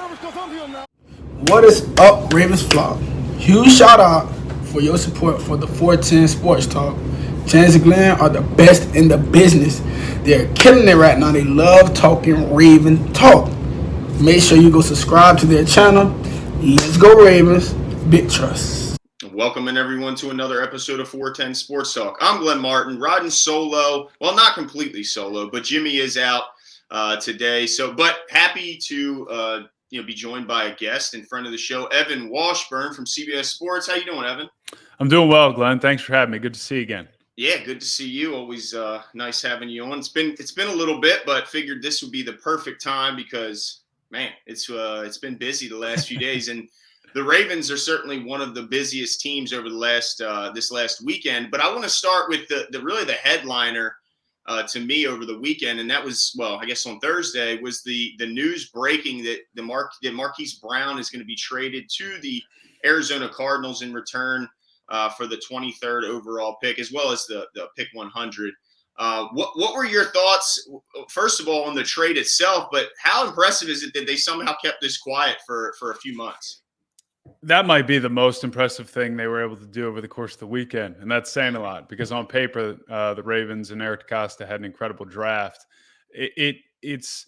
What is up, Ravens flock? Huge shout out for your support for the 410 Sports Talk. James and Glenn are the best in the business. They're killing it right now. They love talking Raven talk. Make sure you go subscribe to their channel. Let's go Ravens. Big trust. Welcoming everyone to another episode of 410 Sports Talk. I'm Glenn Martin, riding solo. Well, not completely solo, but Jimmy is out today. But happy to be joined by a guest and friend of the show, Evan Washburn from CBS Sports. How you doing, Evan? I'm doing well, Glenn. Thanks for having me. Good to see you again. Yeah, good to see you. Always nice having you on. It's been a little bit, but figured this would be the perfect time because, man, it's been busy the last few days, and the Ravens are certainly one of the busiest teams over the this last weekend. But I want to start with the headliner to me over the weekend, and that was, well, I guess on Thursday, was the news breaking that Marquise Brown is going to be traded to the Arizona Cardinals in return for the 23rd overall pick, as well as the pick 100. What were your thoughts, first of all, on the trade itself, but how impressive is it that they somehow kept this quiet for a few months? That might be the most impressive thing they were able to do over the course of the weekend, and that's saying a lot because on paper, the Ravens and Eric DeCosta had an incredible draft. It's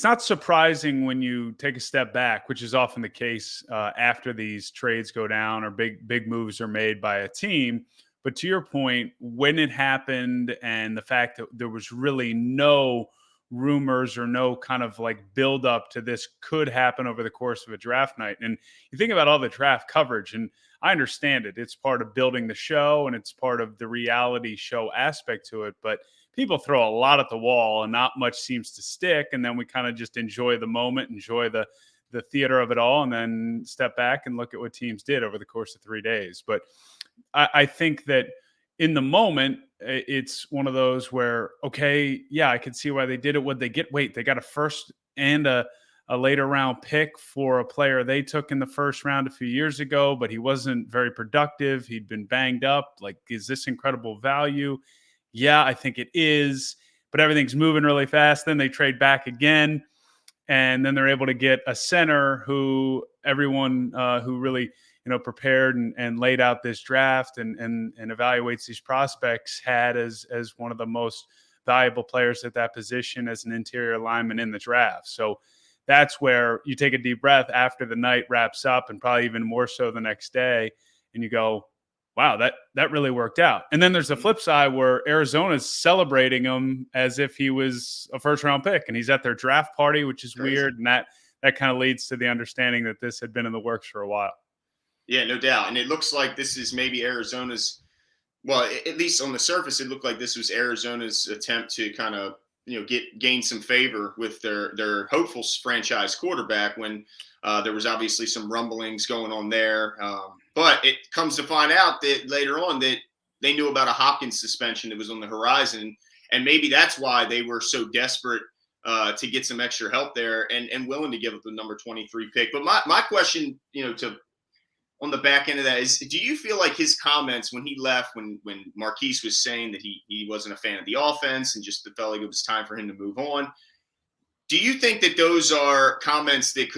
not surprising when you take a step back, which is often the case after these trades go down or big moves are made by a team. But to your point, when it happened and the fact that there was really no rumors or no kind of like build up to this could happen over the course of a draft night. And you think about all the draft coverage, and I understand it. It's part of building the show and it's part of the reality show aspect to it. But people throw a lot at the wall and not much seems to stick. And then we kind of just enjoy the moment, enjoy the theater of it all, and then step back and look at what teams did over the course of 3 days. But I think that in the moment, it's one of those where, okay, yeah, I can see why they did it. What'd they get? Wait, they got a first and a later round pick for a player they took in the first round a few years ago, but he wasn't very productive. He'd been banged up. Like, is this incredible value? Yeah, I think it is, but everything's moving really fast. Then they trade back again, and then they're able to get a center who everyone who really prepared and laid out this draft and evaluates these prospects had as one of the most valuable players at that position as an interior lineman in the draft. So that's where you take a deep breath after the night wraps up, and probably even more so the next day, and you go, wow, that really worked out. And then there's the flip side where Arizona's celebrating him as if he was a first-round pick, and he's at their draft party, which is Crazy. Weird, and that kind of leads to the understanding that this had been in the works for a while. Yeah, no doubt. And it looks like this is maybe Arizona's, well, at least on the surface, it looked like this was Arizona's attempt to kind of, gain some favor with their hopeful franchise quarterback when there was obviously some rumblings going on there. But it comes to find out that later on that they knew about a Hopkins suspension that was on the horizon. And maybe that's why they were so desperate to get some extra help there and willing to give up the number 23 pick. But my question, on the back end of that is, do you feel like his comments when he left, when Marquise was saying that he wasn't a fan of the offense and just felt like it was time for him to move on, do you think that those are comments that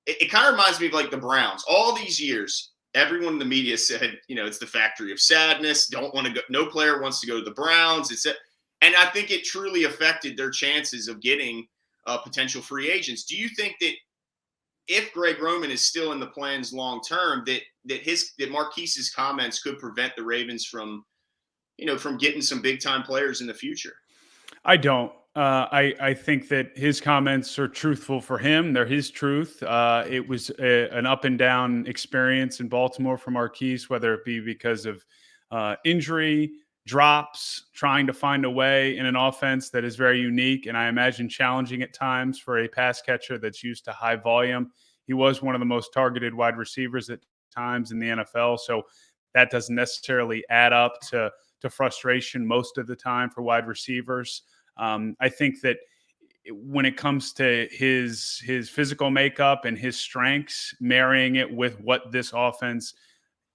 it kind of reminds me of like the Browns. All these years, everyone in the media said, it's the factory of sadness. Don't want to go. No player wants to go to the Browns. And I think it truly affected their chances of getting potential free agents. Do you think that if Greg Roman is still in the plans long term, that Marquise's comments could prevent the Ravens from getting some big time players in the future? I don't. I think that his comments are truthful for him. They're his truth. It was an up and down experience in Baltimore for Marquise, whether it be because of injury, drops, trying to find a way in an offense that is very unique and I imagine challenging at times for a pass catcher that's used to high volume. He was one of the most targeted wide receivers at times in the NFL, so that doesn't necessarily add up to frustration most of the time for wide receivers. I think that when it comes to his physical makeup and his strengths, marrying it with what this offense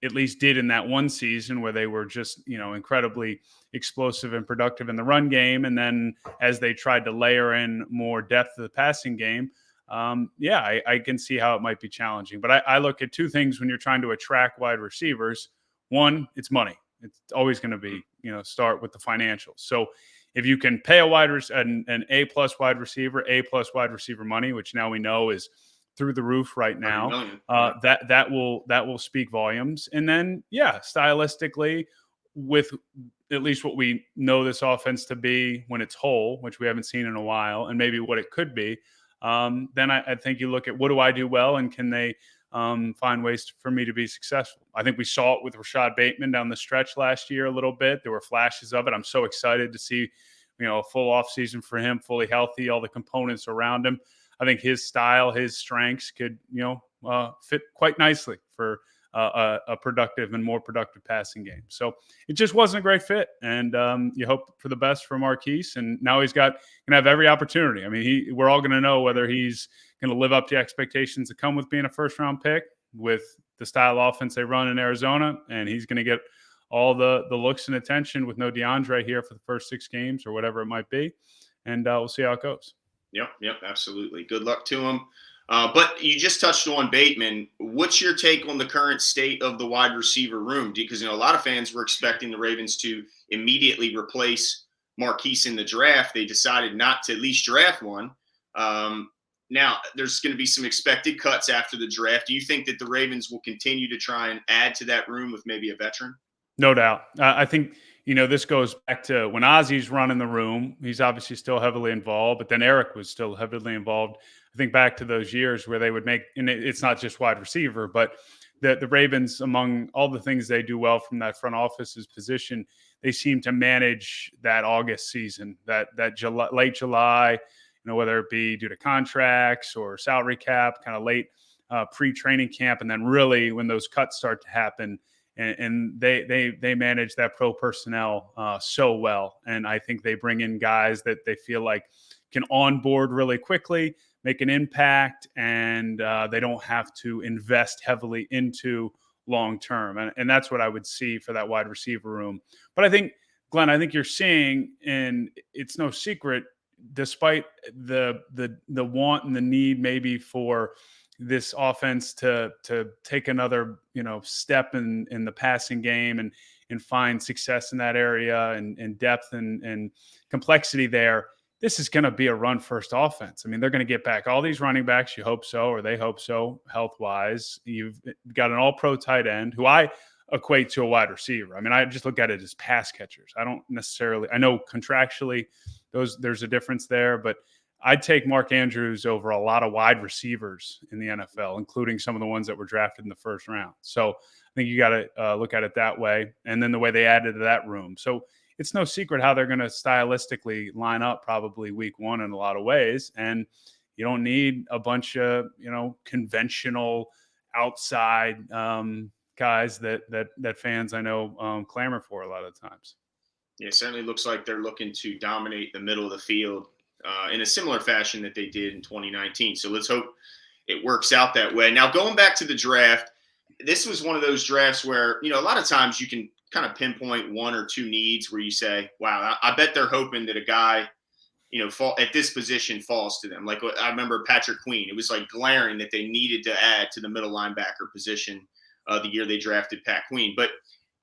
at least did in that one season where they were just, incredibly explosive and productive in the run game. And then as they tried to layer in more depth to the passing game, I can see how it might be challenging. But I look at two things when you're trying to attract wide receivers. One, it's money. It's always going to be, start with the financials. So if you can pay an A+ wide receiver, A+ wide receiver money, which now we know is through the roof right now, that will speak volumes. And then, stylistically, with at least what we know this offense to be when it's whole, which we haven't seen in a while, and maybe what it could be, then I think you look at what do I do well, and can they find ways for me to be successful. I think we saw it with Rashad Bateman down the stretch last year a little bit. There were flashes of it. I'm so excited to see, a full off season for him, fully healthy, all the components around him. I think his style, his strengths could, fit quite nicely for a productive and more productive passing game. So it just wasn't a great fit. And you hope for the best for Marquise. And now he's going to have every opportunity. I mean, we're all going to know whether he's going to live up to expectations that come with being a first-round pick with the style offense they run in Arizona, and he's going to get all the looks and attention with no DeAndre here for the first 6 games or whatever it might be, and we'll see how it goes. Yep, absolutely. Good luck to him. But you just touched on Bateman. What's your take on the current state of the wide receiver room? Because a lot of fans were expecting the Ravens to immediately replace Marquise in the draft. They decided not to at least draft one. Now, there's going to be some expected cuts after the draft. Do you think that the Ravens will continue to try and add to that room with maybe a veteran? No doubt. I think, this goes back to when Ozzy's running the room. He's obviously still heavily involved, but then Eric was still heavily involved. I think back to those years where they would make, and it's not just wide receiver, but the Ravens, among all the things they do well from that front office's position, they seem to manage that August season, that late July, whether it be due to contracts or salary cap, kind of late pre-training camp, and then really when those cuts start to happen, and they manage that pro personnel so well. And I think they bring in guys that they feel like can onboard really quickly, make an impact, and they don't have to invest heavily into long term. And that's what I would see for that wide receiver room. But I think, Glenn, you're seeing, and it's no secret, despite the want and the need maybe for this offense to take another step in the passing game and find success in that area and depth and complexity there, this is going to be a run first offense. I mean, they're going to get back all these running backs. You hope so, or they hope so, health wise. You've got an all pro tight end who I equate to a wide receiver. I mean, I just look at it as pass catchers. I don't necessarily, I know contractually there's a difference there, but I'd take Mark Andrews over a lot of wide receivers in the NFL, including some of the ones that were drafted in the first round. So I think you got to look at it that way. And then the way they added to that room. So it's no secret how they're going to stylistically line up probably week 1 in a lot of ways. And you don't need a bunch of, conventional outside guys that fans I know clamor for a lot of times. Yeah, it certainly looks like they're looking to dominate the middle of the field in a similar fashion that they did in 2019. So let's hope it works out that way. Now, going back to the draft, this was one of those drafts where, a lot of times you can kind of pinpoint 1 or 2 needs where you say, wow, I bet they're hoping that a guy, fall at this position falls to them. Like I remember Patrick Queen. It was like glaring that they needed to add to the middle linebacker position the year they drafted Pat Queen. But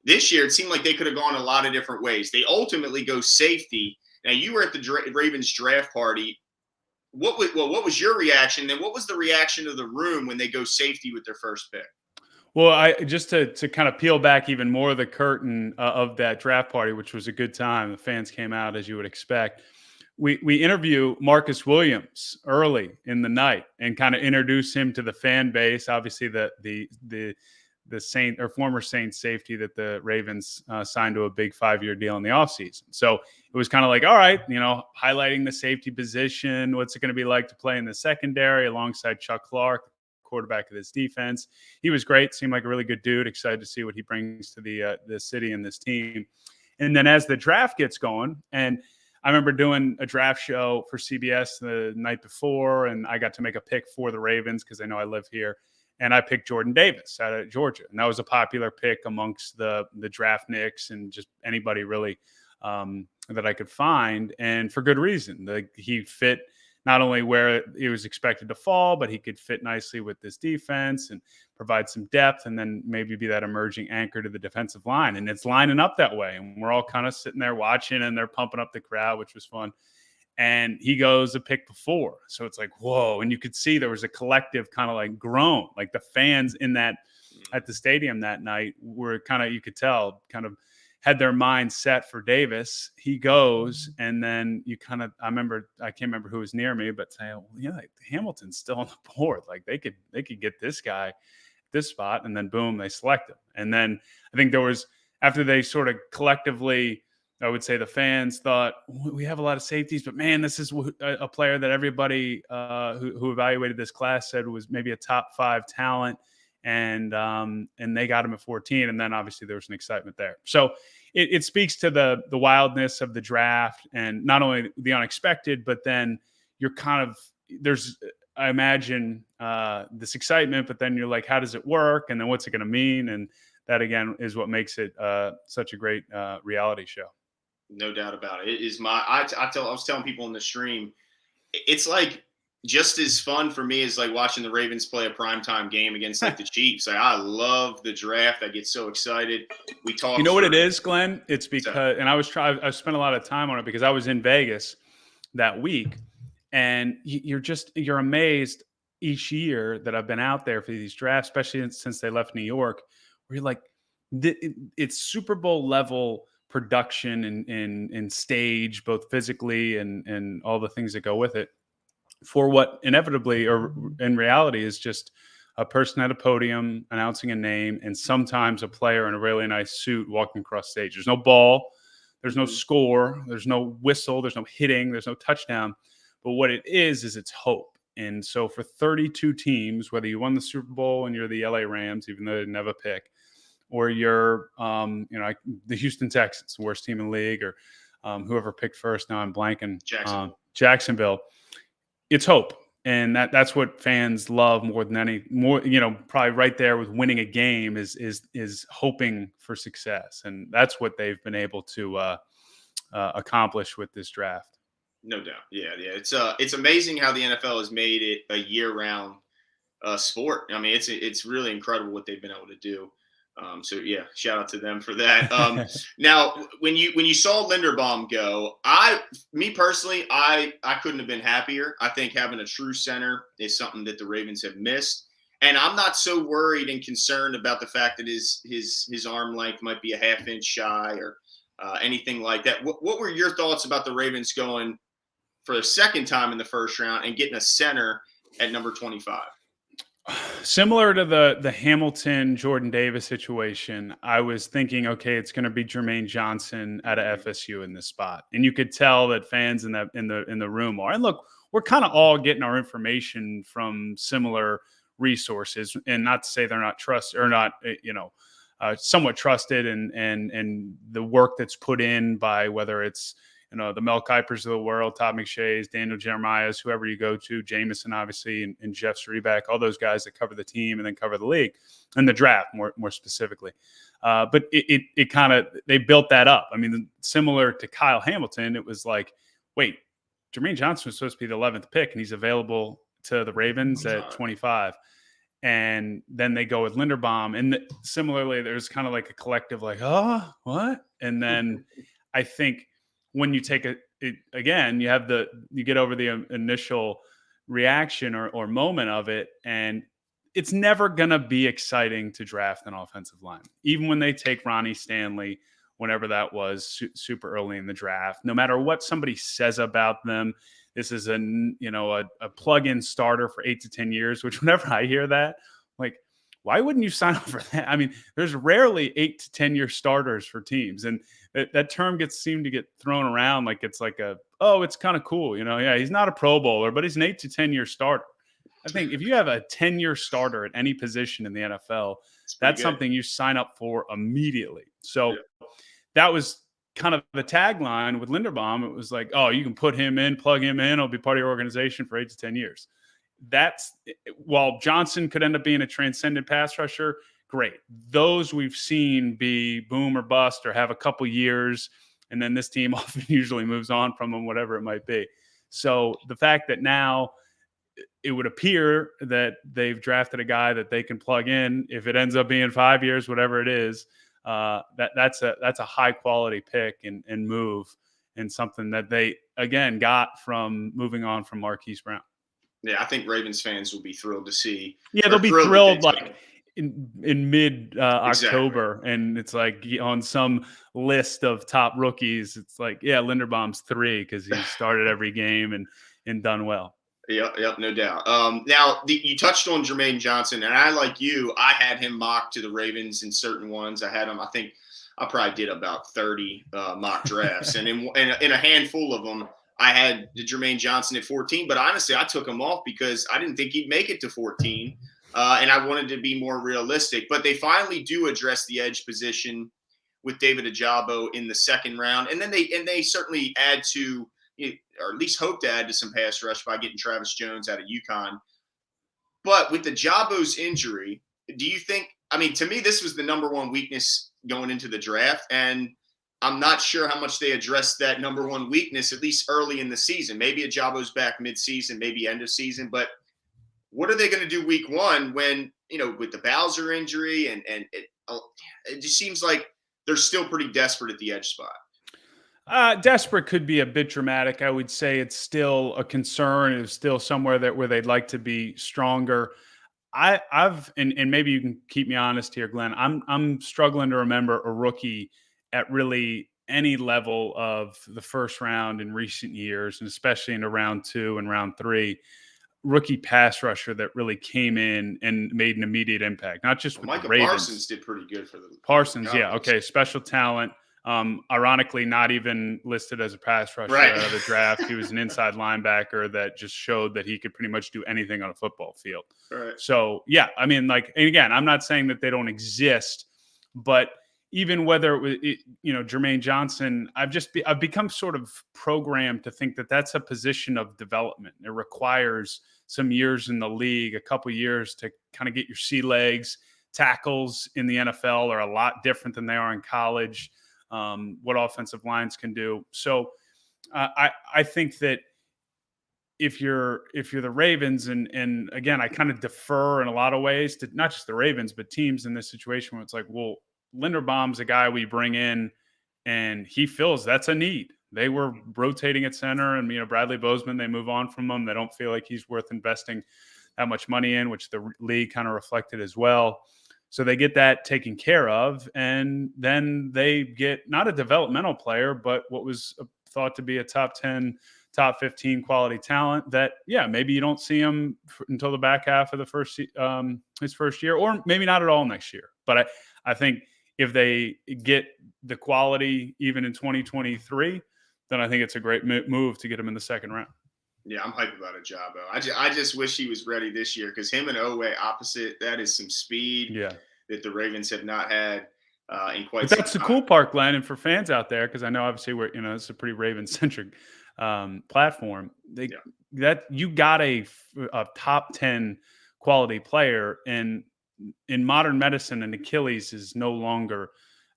this year, it seemed like they could have gone a lot of different ways. They ultimately go safety. Now, you were at the Ravens draft party. What was your reaction? Then what was the reaction of the room when they go safety with their first pick? Well, just to kind of peel back even more of the curtain of that draft party, which was a good time. The fans came out, as you would expect. We interview Marcus Williams early in the night and kind of introduce him to the fan base. Obviously, the Saint or former Saints safety that the Ravens signed to a big 5-year deal in the offseason. So it was kind of like, all right, highlighting the safety position. What's it going to be like to play in the secondary alongside Chuck Clark, quarterback of this defense? He was great. Seemed like a really good dude. Excited to see what he brings to the city and this team. And then as the draft gets going, and I remember doing a draft show for CBS the night before, and I got to make a pick for the Ravens because I know I live here. And I picked Jordan Davis out of Georgia. And that was a popular pick amongst the draft nicks and just anybody really that I could find. And for good reason. He fit not only where he was expected to fall, but he could fit nicely with this defense and provide some depth, and then maybe be that emerging anchor to the defensive line. And it's lining up that way. And we're all kind of sitting there watching, and they're pumping up the crowd, which was fun. And he goes a pick before. So it's like, whoa. And you could see there was a collective kind of like groan, like the fans in that at the stadium that night were kind of, you could tell, kind of had their mind set for Davis. He goes, and then you kind of, I can't remember who was near me, but say, well, yeah, like Hamilton's still on the board. Like they could get this guy this spot, and then boom, they select him. And then I think there was, after they sort of collectively, I would say the fans thought, we have a lot of safeties, but man, this is a player that everybody who evaluated this class said was maybe a top 5 talent. And they got him at 14. And then obviously there was an excitement there. So it speaks to the wildness of the draft, and not only the unexpected, but then you're kind of, there's, I imagine, this excitement, but then you're like, how does it work? And then what's it going to mean? And that, again, is what makes it such a great reality show. No doubt about it. It is I was telling people in the stream, it's like just as fun for me as like watching the Ravens play a primetime game against like the Chiefs. Like, I love the draft. I get so excited. We talk. You know what it is, Glenn? It's because, and I spent a lot of time on it because I was in Vegas that week, and you're amazed each year that I've been out there for these drafts, especially since they left New York, where you're like, it's Super Bowl level production and stage, both physically and all the things that go with it, for what inevitably or in reality is just a person at a podium announcing a name, and sometimes a player in a really nice suit walking across stage. There's no ball, there's no score, there's no whistle, there's no hitting, there's no touchdown. But what it is it's hope. And so for 32 teams, whether you won the Super Bowl and you're the LA Rams, even though they didn't have a pick, or you're, the Houston Texans, the worst team in the league, or whoever picked first, now I'm blanking, Jacksonville. It's hope. And that's what fans love more, probably right there with winning a game is hoping for success. And that's what they've been able to accomplish with this draft. No doubt. Yeah. It's amazing how the NFL has made it a year-round sport. I mean, it's really incredible what they've been able to do. So yeah, shout out to them for that. Now, when you saw Linderbaum go, me personally, I couldn't have been happier. I think having a true center is something that the Ravens have missed, and I'm not so worried and concerned about the fact that his arm length might be a half inch shy or anything like that. What were your thoughts about the Ravens going for a second time in the first round and getting a center at number 25? Similar to the Hamilton Jordan Davis situation, I was thinking, okay, it's going to be Jermaine Johnson out of FSU in this spot, and you could tell that fans in the room are. And look, we're kind of all getting our information from similar resources, and not to say they're not trusted or not, somewhat trusted, and the work that's put in by whether it's the Mel Kipers of the world, Todd McShay's, Daniel Jeremiah's, whoever you go to, Jameson, obviously, and Jeff Zrebiak, all those guys that cover the team and then cover the league and the draft more specifically. But it kind of, they built that up. I mean, similar to Kyle Hamilton, it was like, wait, Jermaine Johnson was supposed to be the 11th pick, and he's available to the Ravens at 25. And then they go with Linderbaum. And similarly, there's kind of like a collective like, oh, what? And then I think when you take it again, you get over the initial reaction or moment of it, and it's never going to be exciting to draft an offensive line. Even when they take Ronnie Stanley, whenever that was, super early in the draft, no matter what somebody says about them, this is a plug-in starter for 8 to 10 years, which whenever I hear that, like, why wouldn't you sign up for that? I mean, there's rarely 8 to 10 year starters for teams. And that term seemed to get thrown around like it's like it's kind of cool. Yeah, he's not a Pro Bowler, but he's an 8 to 10 year starter. I think if you have a 10-year starter at any position in the NFL, that's something you sign up for immediately. So that was kind of the tagline with Linderbaum. It was like, oh, you can put him in, plug him in, he'll be part of your organization for 8 to 10 years. While Johnson could end up being a transcendent pass rusher, great. Those we've seen be boom or bust or have a couple years, and then this team often usually moves on from them, whatever it might be. So the fact that now it would appear that they've drafted a guy that they can plug in, if it ends up being 5 years, whatever it is, that's a high quality pick and move, and something that they again got from moving on from Marquise Brown. Yeah, I think Ravens fans will be thrilled to see. Yeah, they'll be thrilled like in mid October, Exactly. and it's like on some list of top rookies. It's like, yeah, Linderbaum's 3 because he started every game and done well. Yep, no doubt. Now, you touched on Jermaine Johnson, and I, like you, I had him mocked to the Ravens in certain ones. I had him, I think I probably did about 30 mock drafts, and in a handful of them, I had Jermaine Johnson at 14. But honestly, I took him off because I didn't think he'd make it to 14, and I wanted to be more realistic. But they finally do address the edge position with David Ajabo in the second round, and then they certainly add to, or at least hope to add to, some pass rush by getting Travis Jones out of UConn. But with the Jabo's injury, do you think, I mean, to me, this was the number one weakness going into the draft. And I'm not sure how much they addressed that number one weakness, at least early in the season. Maybe Ajabo's back mid-season, maybe end of season. But what are they going to do week one when, with the Bowser injury? And it just seems like they're still pretty desperate at the edge spot. Desperate could be a bit dramatic. I would say it's still a concern. It's still somewhere where they'd like to be stronger. I've and maybe you can keep me honest here, Glenn. I'm struggling to remember a rookie at really any level of the first round in recent years, and especially into round 2 and round 3, rookie pass rusher that really came in and made an immediate impact. Not just with Micah the Ravens. Parsons did pretty good for the Parsons. Yeah, okay, special talent. Ironically, not even listed as a pass rusher out of the draft. He was an inside linebacker that just showed that he could pretty much do anything on a football field. Right. So, yeah, I mean, like, and again, I'm not saying that they don't exist, but even whether it was, Jermaine Johnson, I've become sort of programmed to think that that's a position of development. It requires some years in the league, a couple years to kind of get your sea legs. Tackles in the NFL are a lot different than they are in college. What offensive lines can do. So I think that if you're the Ravens, and again, I kind of defer in a lot of ways to not just the Ravens, but teams in this situation where it's like, well, Linderbaum's a guy we bring in and he feels that's a need. They were rotating at center, and Bradley Bozeman, they move on from him. They don't feel like he's worth investing that much money in, which the league kind of reflected as well. So they get that taken care of, and then they get not a developmental player, but what was thought to be a top 10, top 15 quality talent that, yeah, maybe you don't see him until the back half of the his first year, or maybe not at all next year. But I think if they get the quality even in 2023, then I think it's a great move to get him in the second round. Yeah, I'm hyped about Ajabo. I just wish he was ready this year, because him and Owe opposite, that is some speed that the Ravens have not had in quite some time. That's the cool part, Glenn, and for fans out there, because I know obviously it's a pretty Raven-centric platform. That you got a top 10 quality player, and in modern medicine, an Achilles is no longer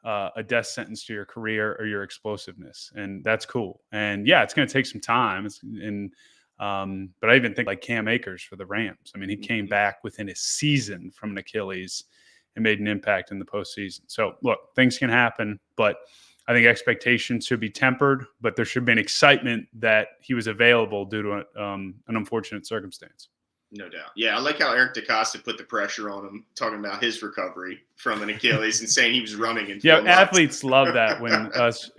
a death sentence to your career or your explosiveness, and that's cool. And yeah, it's going to take some time. But I even think like Cam Akers for the Rams. I mean, he came back within a season from an Achilles and made an impact in the postseason. So look, things can happen, but I think expectations should be tempered, but there should be an excitement that he was available due to an unfortunate circumstance. No doubt. Yeah, I like how Eric DeCosta put the pressure on him, talking about his recovery from an Achilles and saying he was running in 4 months. Athletes love that when us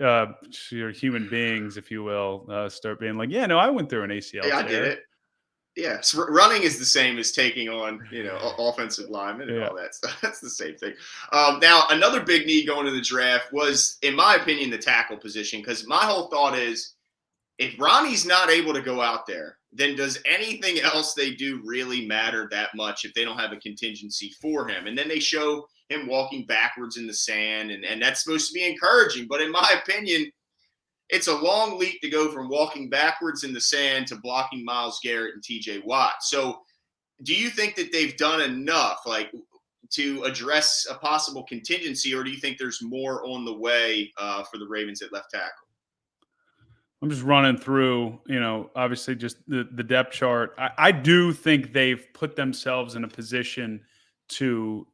human beings, if you will, start being like, yeah, no, I went through an ACL. Yeah, I did it. Yeah, so running is the same as taking on, offensive linemen and all that stuff. That's the same thing. Now, another big need going to the draft was, in my opinion, the tackle position, because my whole thought is, if Ronnie's not able to go out there, then does anything else they do really matter that much if they don't have a contingency for him? And then they show him walking backwards in the sand, and that's supposed to be encouraging. But in my opinion, it's a long leap to go from walking backwards in the sand to blocking Myles Garrett and TJ Watt. So do you think that they've done enough to address a possible contingency, or do you think there's more on the way for the Ravens at left tackle? I'm just running through, obviously just the depth chart. I do think they've put themselves in a position to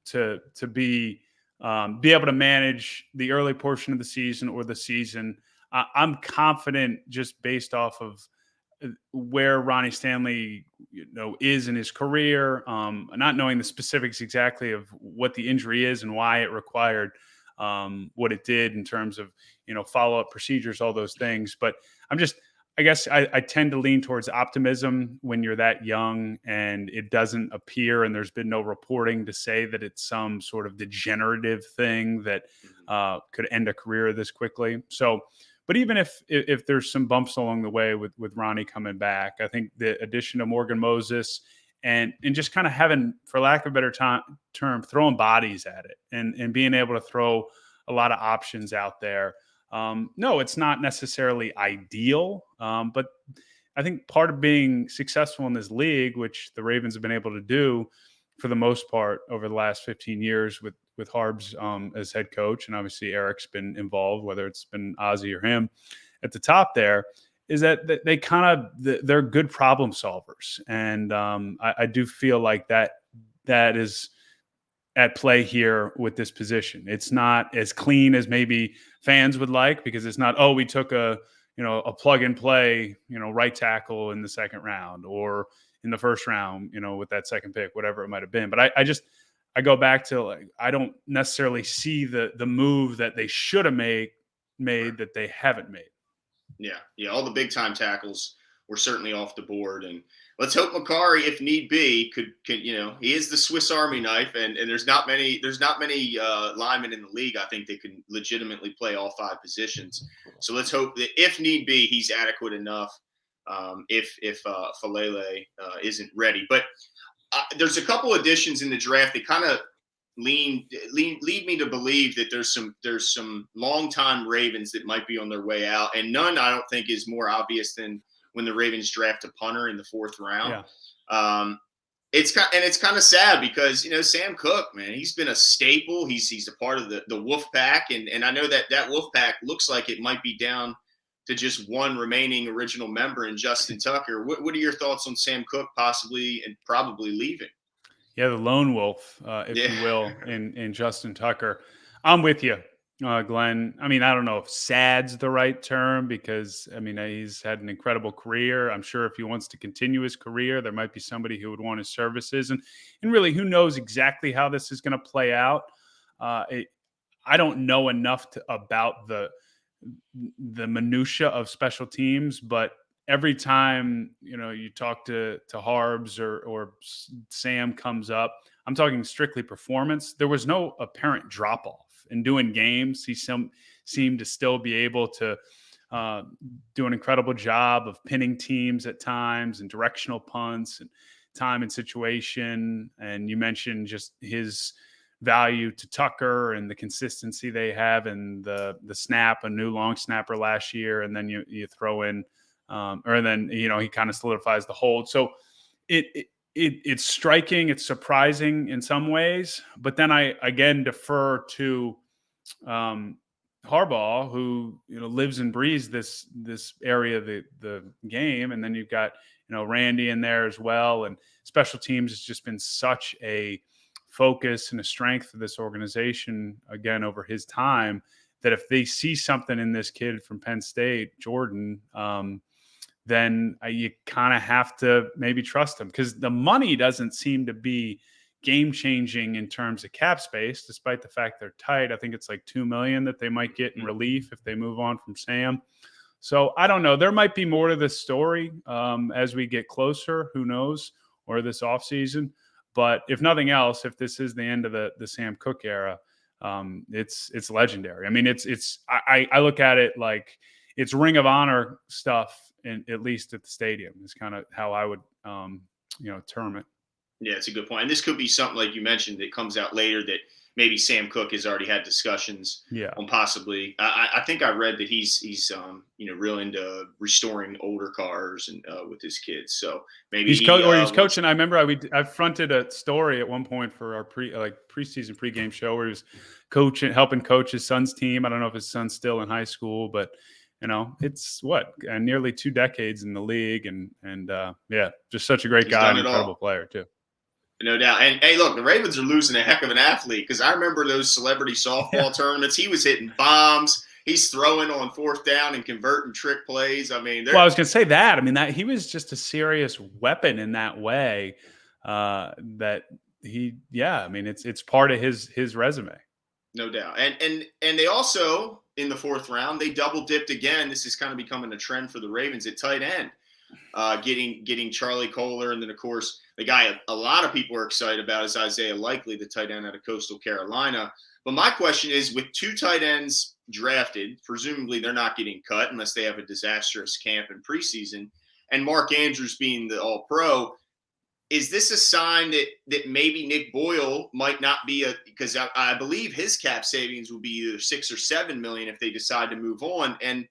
be able to manage the early portion of the season or the season. I'm confident just based off of where Ronnie Stanley, is in his career, not knowing the specifics exactly of what the injury is and why it required what it did in terms of follow-up procedures, all those things. But I guess I tend to lean towards optimism when you're that young and it doesn't appear, and there's been no reporting to say that it's some sort of degenerative thing that could end a career this quickly. So, but even if there's some bumps along the way with Ronnie coming back, I think the addition of Morgan Moses and just kind of having, for lack of a better term, throwing bodies at it and being able to throw a lot of options out there. No, it's not necessarily ideal, but I think part of being successful in this league, which the Ravens have been able to do for the most part over the last 15 years with Harbs as head coach, and obviously Eric's been involved, whether it's been Ozzie or him at the top there, is that they kind of they're good problem solvers, and I do feel like that is at play here with this position. It's not as clean as maybe fans would like, because it's not, we took a plug and play, right tackle in the second round or in the first round, with that second pick, whatever it might have been. But I go back to, like, I don't necessarily see the move that they should have made that they haven't made. Yeah. All the big time tackles were certainly off the board, and let's hope Makari, if need be, could he is the Swiss Army knife, and there's not many linemen in the league, I think, they can legitimately play all five positions. So let's hope that if need be, he's adequate enough. If Falele isn't ready, but there's a couple additions in the draft that kind of lead me to believe that there's some longtime Ravens that might be on their way out, and none I don't think is more obvious than when the Ravens draft a punter in the fourth round. Yeah. It's kind of sad because Sam Cook, man, he's been a staple. He's a part of the Wolf Pack, and I know that Wolf Pack looks like it might be down to just one remaining original member in Justin Tucker. What are your thoughts on Sam Cook possibly and probably leaving? Yeah, the lone wolf, if you will, in Justin Tucker. I'm with you, Glenn. I mean, I don't know if sad's the right term, because, he's had an incredible career. I'm sure if he wants to continue his career, there might be somebody who would want his services. And really, who knows exactly how this is going to play out? I don't know enough about the minutia of special teams, but every time you talk to Harbs or Sam comes up, I'm talking strictly performance. There was no apparent drop off in doing games. He seemed to still be able to do an incredible job of pinning teams at times and directional punts and time and situation. And you mentioned just his value to Tucker and the consistency they have, and the snap, a new long snapper last year, and then you throw in. Or then he kind of solidifies the hold. So it's striking, it's surprising in some ways, but then I again defer to Harbaugh, who lives and breathes this area of the game, and then you've got Randy in there as well, and special teams has just been such a focus and a strength for this organization again over his time, that if they see something in this kid from Penn State, Jordan, then you kind of have to maybe trust him, because the money doesn't seem to be game-changing in terms of cap space, despite the fact they're tight. I think it's like $2 million that they might get in relief if they move on from Sam. So I don't know. There might be more to this story as we get closer. Who knows? Or this offseason. But if nothing else, if this is the end of the Sam Cook era, it's legendary. I mean, I look at it like it's Ring of Honor stuff. At least at the stadium is kind of how I would, term it. Yeah, it's a good point. And this could be something like you mentioned that comes out later that maybe Sam Cook has already had discussions on possibly. I think I read that he's real into restoring older cars and with his kids. So maybe he's coaching. I remember I fronted a story at one point for our preseason pregame show where he was helping coach his son's team. I don't know if his son's still in high school, but it's nearly 2 decades in the league, and yeah, just such a great He's guy, done and it incredible all. player too. No doubt. And hey, look, the Ravens are losing a heck of an athlete, because I remember those celebrity softball tournaments. He was hitting bombs. He's throwing on 4th down and converting trick plays. I mean, Well, I was going to say that. I mean, that he was just a serious weapon in that way. That I mean, it's part of his resume. no doubt. And they also, in the 4th round, they double dipped again. This is kind of becoming a trend for the Ravens at tight end. Getting Charlie Kohler, and then of course the guy a lot of people are excited about is Isaiah Likely, the tight end out of Coastal Carolina. But my question is, with 2 tight ends drafted, presumably they're not getting cut unless they have a disastrous camp in preseason, and Mark Andrews being the All-Pro, is this a sign that maybe Nick Boyle might not be because I believe his cap savings will be either $6 or $7 million if they decide to move on, and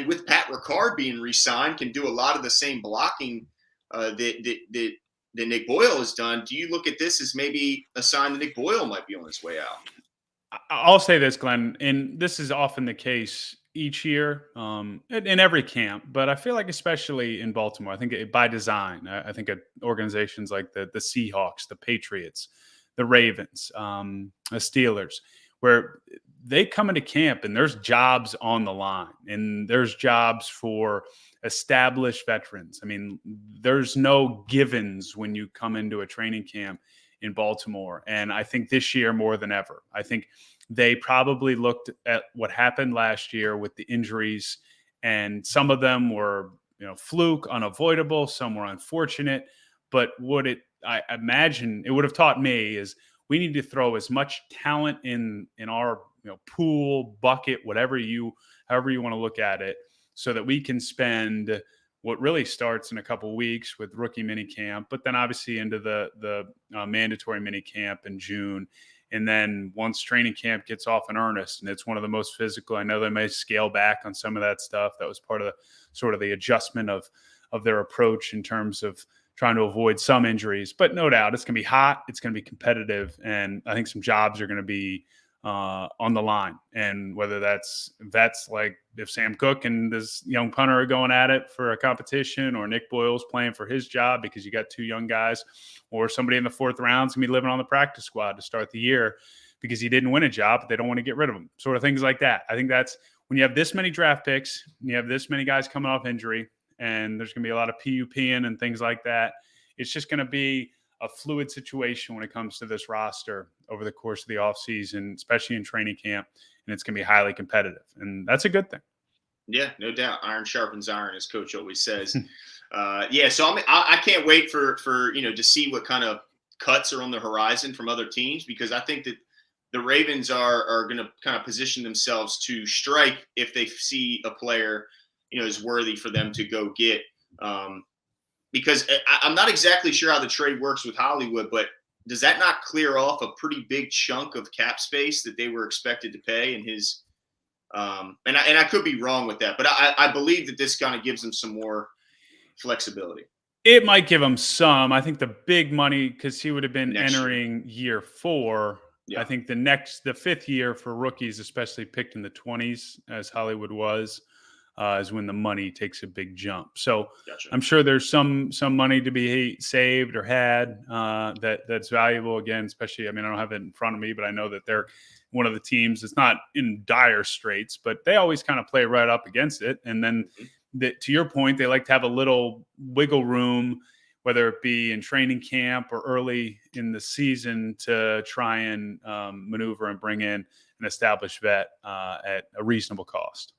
with Pat Ricard being re-signed, can do a lot of the same blocking that Nick Boyle has done. Do you look at this as maybe a sign that Nick Boyle might be on his way out? I'll say this, Glenn, and this is often the case each year in every camp, but I feel like especially in Baltimore, I think by design, I think organizations like the Seahawks, the Patriots, the Ravens, the Steelers, where they come into camp and there's jobs on the line, and there's jobs for established veterans. I mean, there's no givens when you come into a training camp in Baltimore. And I think this year more than ever, I think they probably looked at what happened last year with the injuries, and some of them were, fluke, unavoidable. Some were unfortunate, but I imagine it would have taught me is we need to throw as much talent in our pool, bucket, however you want to look at it, so that we can spend what really starts in a couple of weeks with rookie mini camp, but then obviously into the mandatory mini camp in June. And then once training camp gets off in earnest, and it's one of the most physical, I know they may scale back on some of that stuff. That was part of the adjustment of their approach in terms of trying to avoid some injuries. But no doubt it's going to be hot. It's going to be competitive. And I think some jobs are going to be on the line. And whether that's vets like if Sam Cook and this young punter are going at it for a competition, or Nick Boyle's playing for his job because you got 2 young guys, or somebody in the 4th round is going to be living on the practice squad to start the year because he didn't win a job, but they don't want to get rid of him. Sort of things like that. I think that's when you have this many draft picks, and you have this many guys coming off injury, and there's going to be a lot of PUPing and things like that. It's just going to be a fluid situation when it comes to this roster over the course of the offseason, especially in training camp, and it's going to be highly competitive, and that's a good thing. Yeah, no doubt. Iron sharpens iron, as Coach always says. So I can't wait for to see what kind of cuts are on the horizon from other teams, because I think that the Ravens are going to kind of position themselves to strike if they see a player is worthy for them to go get. Because I'm not exactly sure how the trade works with Hollywood, but does that not clear off a pretty big chunk of cap space that they were expected to pay in his? And I could be wrong with that, but I believe that this kind of gives them some more flexibility. It might give him some. I think the big money, because he would have been Next entering year 4. Yeah. I think the 5th year for rookies, especially picked in the 20s, as Hollywood was, is when the money takes a big jump. So gotcha. I'm sure there's some money to be saved or had that's valuable. Again, especially, I don't have it in front of me, but I know that they're one of the teams that's not in dire straits, but they always kind of play right up against it. And then to your point, they like to have a little wiggle room, whether it be in training camp or early in the season, to try and maneuver and bring in an established vet at a reasonable cost.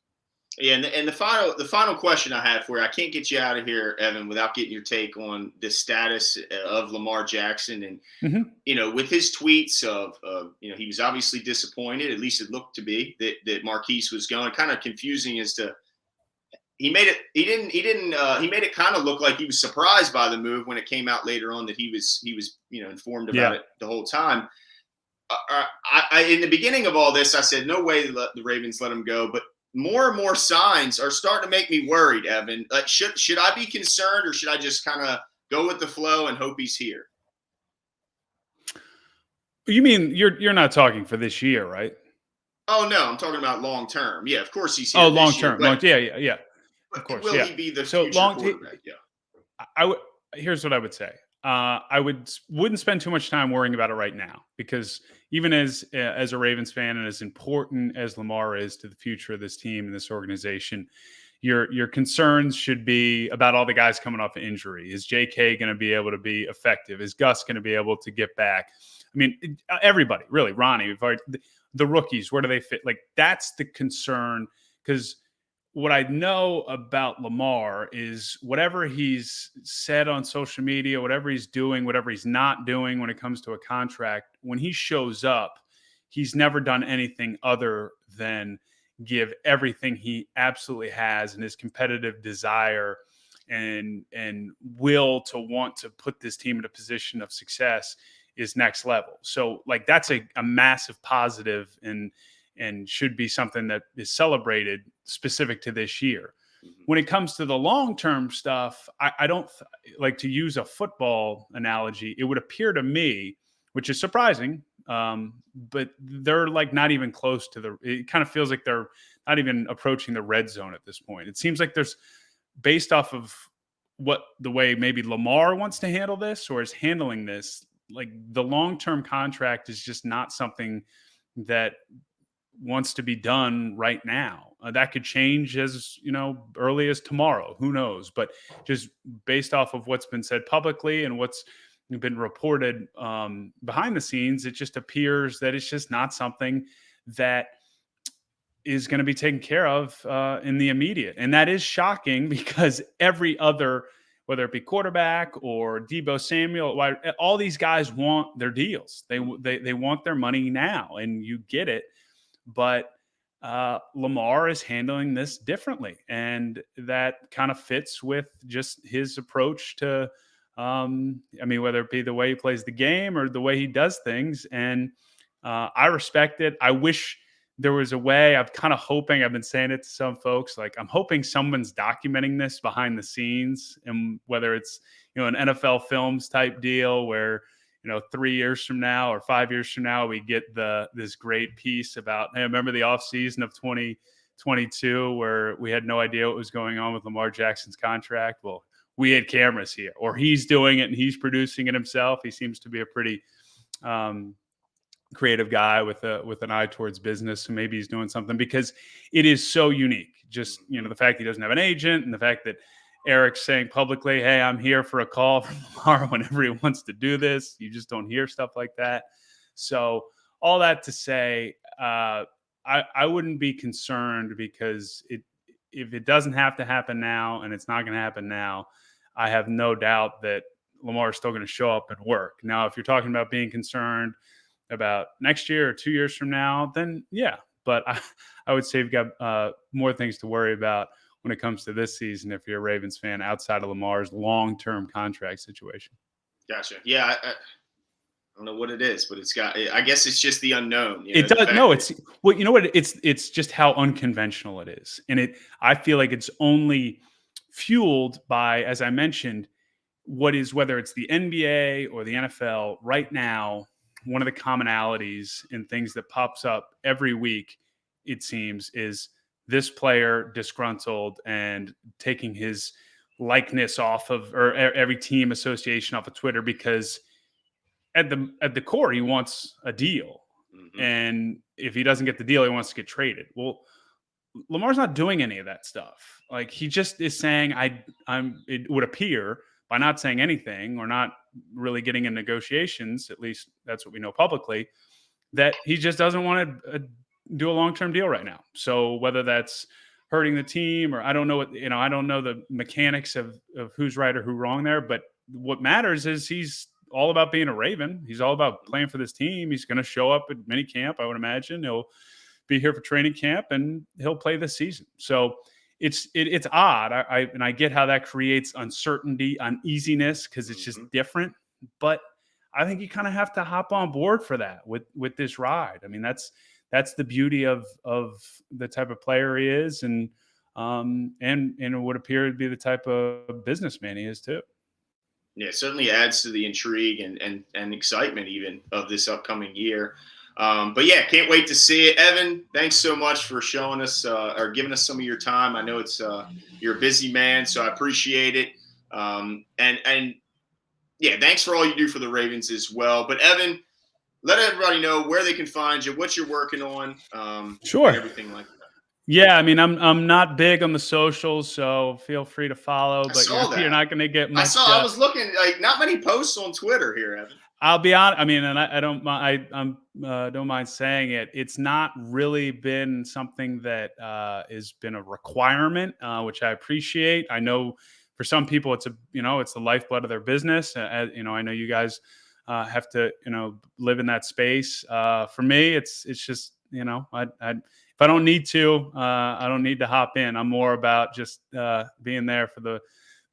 Yeah, and the final question I had for you, I can't get you out of here, Evan, without getting your take on the status of Lamar Jackson, and with his tweets of he was obviously disappointed, at least it looked to be, that Marquise was going. Kind of confusing as to he made it kind of look like he was surprised by the move when it came out later on that he was informed about it the whole time. I in the beginning of all this, I said no way the Ravens let him go, but more and more signs are starting to make me worried, Evan. Should I be concerned, or should I just kind of go with the flow and hope he's here? You mean you're not talking for this year, right? Oh no, I'm talking about long term. Yeah, of course he's Oh, here long this year, term, long, but yeah, of but course, will yeah. he be the So future quarterback? Yeah. I would. Here's what I would say. Wouldn't spend too much time worrying about it right now, because even as a Ravens fan and as important as Lamar is to the future of this team and this organization, your concerns should be about all the guys coming off of injury. Is J.K. going to be able to be effective? Is Gus going to be able to get back? I mean, everybody really. Ronnie, the rookies, where do they fit? Like, that's the concern, because what I know about Lamar is whatever he's said on social media, whatever he's doing, whatever he's not doing when it comes to a contract, when he shows up, he's never done anything other than give everything he absolutely has, and his competitive desire and will to want to put this team in a position of success is next level. So like, that's a massive positive, and should be something that is celebrated specific to this year. Mhm. When it comes to the long-term stuff, I don't like to use a football analogy. It would appear to me, which is surprising, but they're like not even close to it kind of feels like they're not even approaching the red zone at this point. It seems like there's, based off of what the way maybe Lamar wants to handle this or is handling this, like the long-term contract is just not something that wants to be done right now. That could change as early as tomorrow. Who knows? But just based off of what's been said publicly and what's been reported behind the scenes, it just appears that it's just not something that is going to be taken care of in the immediate. And that is shocking, because every other, whether it be quarterback or Debo Samuel, all these guys want their deals. They want their money now, and you get it. But Lamar is handling this differently, and that kind of fits with just his approach to, I mean, whether it be the way he plays the game or the way he does things. And I respect it. I wish there was a way. I'm kind of hoping, I've been saying it to some folks, like I'm hoping someone's documenting this behind the scenes, and whether it's an NFL Films type deal where 3 years from now or 5 years from now, we get this great piece about, hey, remember the offseason of 2022 where we had no idea what was going on with Lamar Jackson's contract? Well, we had cameras here, or he's doing it and he's producing it himself. He seems to be a pretty creative guy with an eye towards business. So maybe he's doing something, because it is so unique. Just, the fact he doesn't have an agent, and the fact that Eric's saying publicly, hey, I'm here for a call from Lamar whenever he wants to do this. You just don't hear stuff like that. So all that to say, I wouldn't be concerned, because if it doesn't have to happen now, and it's not going to happen now, I have no doubt that Lamar is still going to show up and work. Now, if you're talking about being concerned about next year or 2 years from now, then yeah. But I would say you've got more things to worry about when it comes to this season if you're a Ravens fan, outside of Lamar's long-term contract situation. Gotcha. Yeah, I don't know what it is, but I guess it's just the unknown. It does. No, it's well, you know what? It's just how unconventional it is, and I feel like it's only fueled by, as I mentioned, whether it's the NBA or the NFL right now. One of the commonalities in things that pops up every week, it seems, is this player disgruntled and taking his likeness off of, or every team association off of Twitter, because at the core he wants a deal. Mm-hmm. And if he doesn't get the deal, he wants to get traded. Well, Lamar's not doing any of that stuff. Like, he just is saying, it would appear, by not saying anything or not really getting in negotiations, at least that's what we know publicly, that he just doesn't want to do a long-term deal right now. So whether that's hurting the team, or I don't know I don't know the mechanics of who's right or who wrong there, but what matters is he's all about being a Raven. He's all about playing for this team. He's going to show up at minicamp, I would imagine. He'll be here for training camp, and he'll play this season. So it's odd. I get how that creates uncertainty, uneasiness, because it's just different. But I think you kind of have to hop on board for that with this ride. I mean, that's the beauty of the type of player he is, and it would appear to be the type of businessman he is too. Yeah, it certainly adds to the intrigue and excitement even of this upcoming year. But yeah, can't wait to see it. Evan, thanks so much for showing us or giving us some of your time. I know it's you're a busy man, so I appreciate it. And yeah, thanks for all you do for the Ravens as well. But Evan, let everybody know where they can find you, what you're working on, and Sure. everything like that. Yeah, I mean, I'm not big on the socials, so feel free to follow. I But saw you're that. not going to get I much. saw. I was looking like not many posts on Twitter here, Evan. I'll be honest. I mean, and I don't mind. Don't mind saying it. It's not really been something that has been a requirement, which I appreciate. I know for some people, it's it's the lifeblood of their business. I know you guys have to live in that space. For me, it's just if I don't need to, I don't need to hop in. I'm more about just being there for the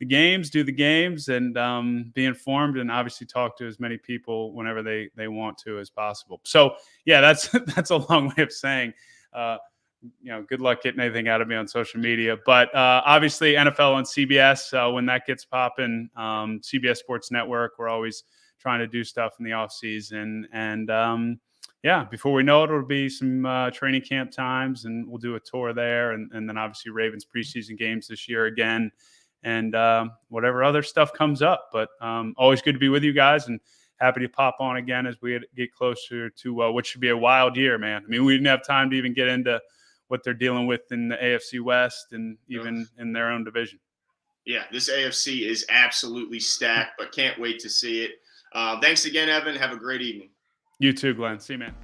games, do the games, and be informed, and obviously talk to as many people whenever they want to as possible. So yeah, that's that's a long way of saying, good luck getting anything out of me on social media. But obviously NFL on CBS when that gets popping, CBS Sports Network. We're always trying to do stuff in the off season, and yeah, before we know it, it'll be some training camp times, and we'll do a tour there, and then obviously Ravens preseason games this year again, and whatever other stuff comes up. But always good to be with you guys, and happy to pop on again as we get closer to what should be a wild year, man. I mean, we didn't have time to even get into what they're dealing with in the AFC West and even in their own division. Yeah, this AFC is absolutely stacked, but can't wait to see it. Thanks again, Evan. Have a great evening. You too, Glenn. See you, man.